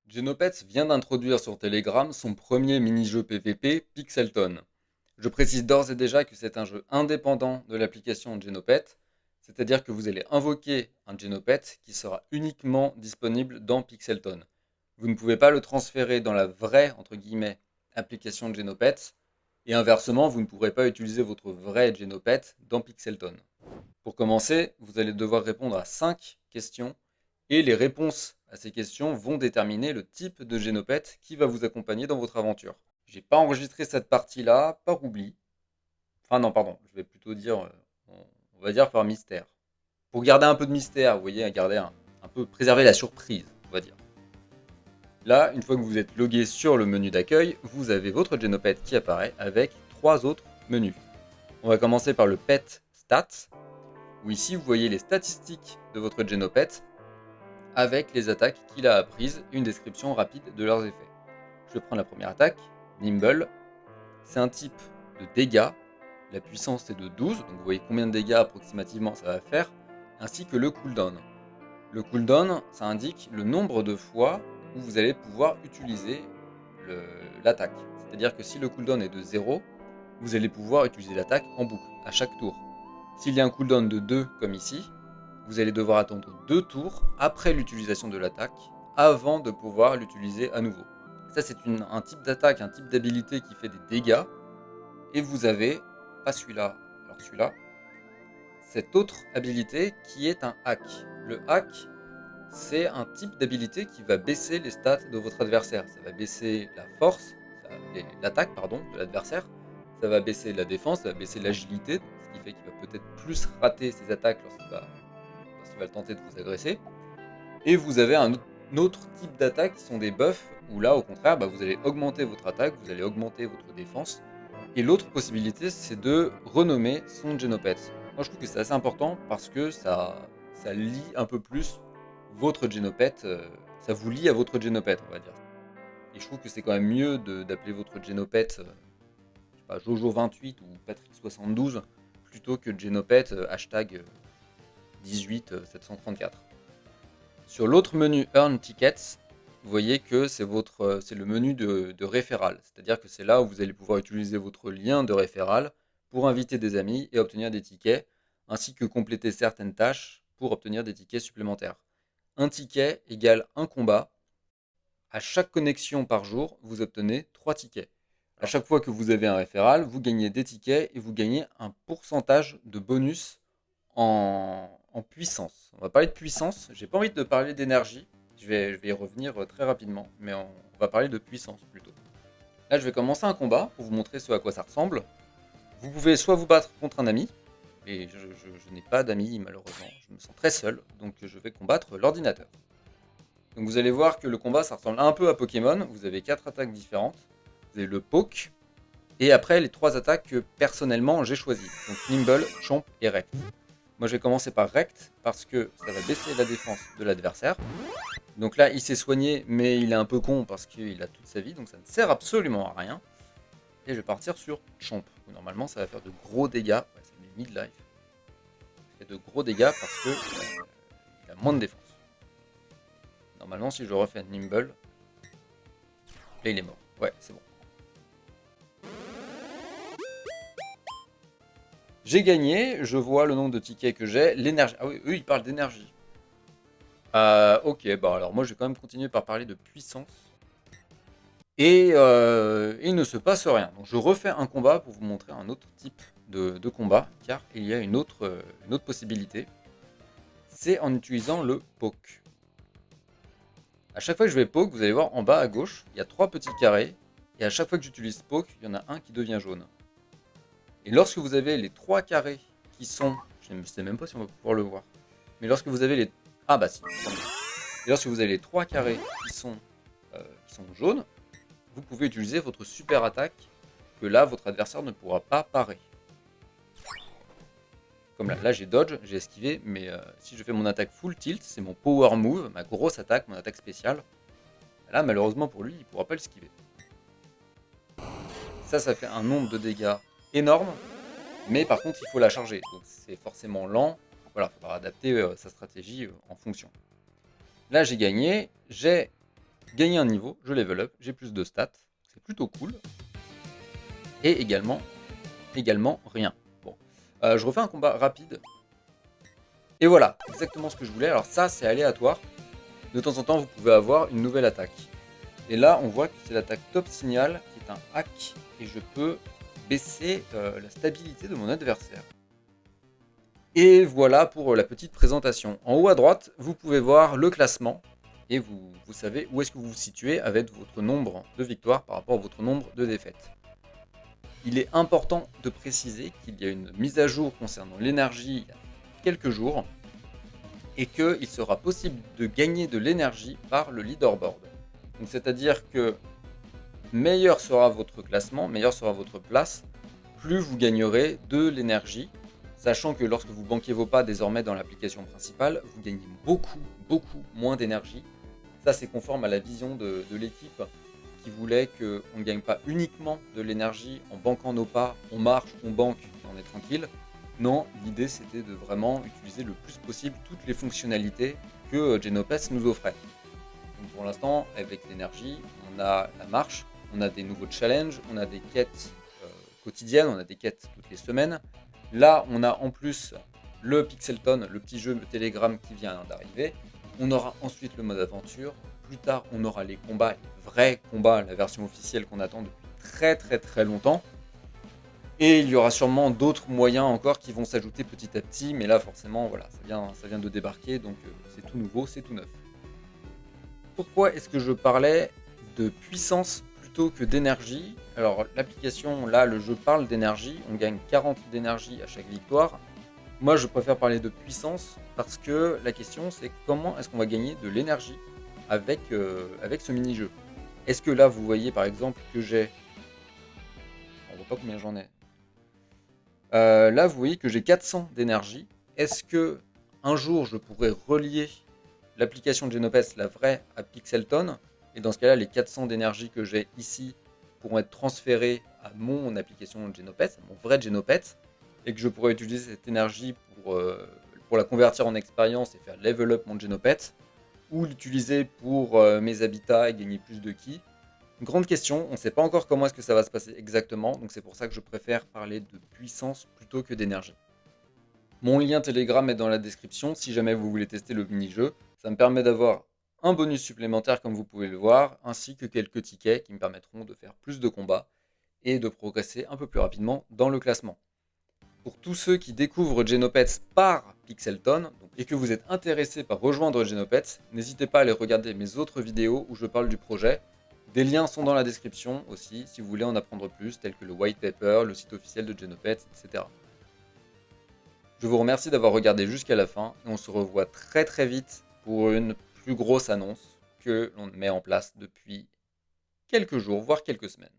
Genopets vient d'introduire sur Telegram son premier mini-jeu PvP, Pixelton. Je précise d'ores et déjà que c'est un jeu indépendant de l'application Genopet, c'est-à-dire que vous allez invoquer un Genopet qui sera uniquement disponible dans Pixelton. Vous ne pouvez pas le transférer dans la vraie, entre guillemets, application Genopet, et inversement, vous ne pourrez pas utiliser votre vrai Genopet dans Pixelton. Pour commencer, vous allez devoir répondre à 5 questions et les réponses à ces questions vont déterminer le type de génopète qui va vous accompagner dans votre aventure. J'ai pas enregistré cette partie-là par oubli. Enfin non, pardon, je vais plutôt dire, on va dire par mystère. Pour garder un peu de mystère, vous voyez, garder un peu, préserver la surprise, on va dire. Là, une fois que vous êtes logué sur le menu d'accueil, vous avez votre génopète qui apparaît avec 3 autres menus. On va commencer par le Pet Stats, où ici vous voyez les statistiques de votre génopète avec les attaques qu'il a apprises et une description rapide de leurs effets. Je vais prendre la première attaque, Nimble. C'est un type de dégâts. La puissance est de 12, donc vous voyez combien de dégâts approximativement ça va faire, ainsi que le cooldown. Le cooldown, ça indique le nombre de fois où vous allez pouvoir utiliser l'attaque. C'est-à-dire que si le cooldown est de 0, vous allez pouvoir utiliser l'attaque en boucle, à chaque tour. S'il y a un cooldown de 2, comme ici, vous allez devoir attendre 2 tours après l'utilisation de l'attaque avant de pouvoir l'utiliser à nouveau. Ça, c'est un type d'attaque, un type d'habilité qui fait des dégâts. Et vous avez, pas celui-là, alors celui-là, cette autre habilité qui est un hack. Le hack, c'est un type d'habilité qui va baisser les stats de votre adversaire. Ça va baisser la force, l'attaque pardon, de l'adversaire. Ça va baisser la défense, ça va baisser l'agilité, ce qui fait qu'il va peut-être plus rater ses attaques lorsqu'il va tenter de vous agresser. Et vous avez un autre type d'attaque qui sont des buffs, où là au contraire, vous allez augmenter votre attaque, vous allez augmenter votre défense. Et l'autre possibilité, c'est de renommer son Genopet. Moi je trouve que c'est assez important parce que ça lie un peu plus votre Genopet, ça vous lie à votre Genopet, on va dire. Et je trouve que c'est quand même mieux d'appeler votre Genopet, je sais pas, Jojo28 ou Patrick72, plutôt que Genopet hashtag 18734. Sur l'autre menu Earn Tickets, vous voyez que c'est le menu de référal. C'est-à-dire que c'est là où vous allez pouvoir utiliser votre lien de référal pour inviter des amis et obtenir des tickets, ainsi que compléter certaines tâches pour obtenir des tickets supplémentaires. Un ticket égale un combat. À chaque connexion par jour, vous obtenez 3 tickets. À chaque fois que vous avez un référal, vous gagnez des tickets et vous gagnez un pourcentage de bonus en puissance. On va parler de puissance. J'ai pas envie de parler d'énergie. Je vais y revenir très rapidement, mais on va parler de puissance plutôt. Là, je vais commencer un combat pour vous montrer ce à quoi ça ressemble. Vous pouvez soit vous battre contre un ami, et je n'ai pas d'amis malheureusement, je me sens très seul, donc je vais combattre l'ordinateur. Donc vous allez voir que le combat, ça ressemble un peu à Pokémon. Vous avez 4 attaques différentes. Vous avez le Poke, et après les 3 attaques que personnellement j'ai choisies. Donc Nimble, Chomp et Rect. Moi je vais commencer par Rect parce que ça va baisser la défense de l'adversaire. Donc là il s'est soigné mais il est un peu con parce qu'il a toute sa vie donc ça ne sert absolument à rien. Et je vais partir sur Chomp où normalement ça va faire de gros dégâts. Ouais, ça met mid-life. Ça fait de gros dégâts parce que il a moins de défense. Normalement si je refais Nimble, là il est mort. Ouais c'est bon. J'ai gagné, je vois le nombre de tickets que j'ai, l'énergie. Ah oui, eux ils parlent d'énergie. Ok, alors moi je vais quand même continuer par parler de puissance. Et il ne se passe rien. Donc je refais un combat pour vous montrer un autre type de combat, car il y a une autre possibilité. C'est en utilisant le poke. À chaque fois que je vais poke, vous allez voir en bas à gauche, il y a 3 petits carrés. Et à chaque fois que j'utilise poke, il y en a un qui devient jaune. Et lorsque vous avez les 3 carrés qui sont... Je ne sais même pas si on va pouvoir le voir. Mais lorsque vous avez les... Ah bah si. Et lorsque vous avez les 3 carrés qui sont jaunes, vous pouvez utiliser votre super attaque que là, votre adversaire ne pourra pas parer. Comme là j'ai dodge, j'ai esquivé, mais si je fais mon attaque full tilt, c'est mon power move, ma grosse attaque, mon attaque spéciale. Là, malheureusement pour lui, il ne pourra pas l'esquiver. Ça fait un nombre de dégâts énorme, mais par contre, il faut la charger. Donc c'est forcément lent. Voilà, il faudra adapter sa stratégie en fonction. Là, j'ai gagné. J'ai gagner un niveau, je level up, j'ai plus de stats, c'est plutôt cool. Et également rien. Bon, je refais un combat rapide. Et voilà, exactement ce que je voulais. Alors ça, c'est aléatoire. De temps en temps, vous pouvez avoir une nouvelle attaque. Et là, on voit que c'est l'attaque top signal, qui est un hack. Et je peux baisser la stabilité de mon adversaire. Et voilà pour la petite présentation. En haut à droite, vous pouvez voir le classement. Et vous savez où est-ce que vous vous situez avec votre nombre de victoires par rapport à votre nombre de défaites. Il est important de préciser qu'il y a une mise à jour concernant l'énergie il y a quelques jours et qu'il sera possible de gagner de l'énergie par le leaderboard. Donc c'est-à-dire que meilleur sera votre classement, meilleure sera votre place, plus vous gagnerez de l'énergie, sachant que lorsque vous banquez vos pas désormais dans l'application principale, vous gagnez beaucoup moins d'énergie. Ça c'est conforme à la vision de l'équipe qui voulait qu'on ne gagne pas uniquement de l'énergie en banquant nos pas, on marche, on banque et on est tranquille. Non, l'idée c'était de vraiment utiliser le plus possible toutes les fonctionnalités que Genopets nous offrait. Donc pour l'instant, avec l'énergie, on a la marche, on a des nouveaux challenges, on a des quêtes quotidiennes, on a des quêtes toutes les semaines. Là, on a en plus le Pixelton, le petit jeu Telegram qui vient d'arriver. On aura ensuite le mode aventure. Plus tard, on aura les combats, les vrais combats, la version officielle qu'on attend depuis très longtemps. Et il y aura sûrement d'autres moyens encore qui vont s'ajouter petit à petit, mais là forcément, voilà, ça vient de débarquer, donc c'est tout nouveau, c'est tout neuf. Pourquoi est-ce que je parlais de puissance plutôt que d'énergie? Alors l'application, là, le jeu parle d'énergie, on gagne 40 d'énergie à chaque victoire. Moi, je préfère parler de puissance parce que la question, c'est comment est-ce qu'on va gagner de l'énergie avec ce mini-jeu. Est-ce que là, vous voyez par exemple que j'ai... On voit pas combien j'en ai. Là, vous voyez que j'ai 400 d'énergie. Est-ce que un jour, je pourrais relier l'application de Genopets, la vraie, à Pixelton? Et dans ce cas-là, les 400 d'énergie que j'ai ici pourront être transférés à mon application de Genopets, à mon vrai Genopets, et que je pourrais utiliser cette énergie pour la convertir en expérience et faire level up mon Genopets, ou l'utiliser pour mes habitats et gagner plus de ki. Grande question, on ne sait pas encore comment est-ce que ça va se passer exactement, donc c'est pour ça que je préfère parler de puissance plutôt que d'énergie. Mon lien Telegram est dans la description si jamais vous voulez tester le mini-jeu. Ça me permet d'avoir un bonus supplémentaire comme vous pouvez le voir, ainsi que quelques tickets qui me permettront de faire plus de combats et de progresser un peu plus rapidement dans le classement. Pour tous ceux qui découvrent Genopets par Pixelton et que vous êtes intéressés par rejoindre Genopets, n'hésitez pas à aller regarder mes autres vidéos où je parle du projet. Des liens sont dans la description aussi si vous voulez en apprendre plus, tels que le white paper, le site officiel de Genopets, etc. Je vous remercie d'avoir regardé jusqu'à la fin et on se revoit très vite pour une plus grosse annonce que l'on met en place depuis quelques jours, voire quelques semaines.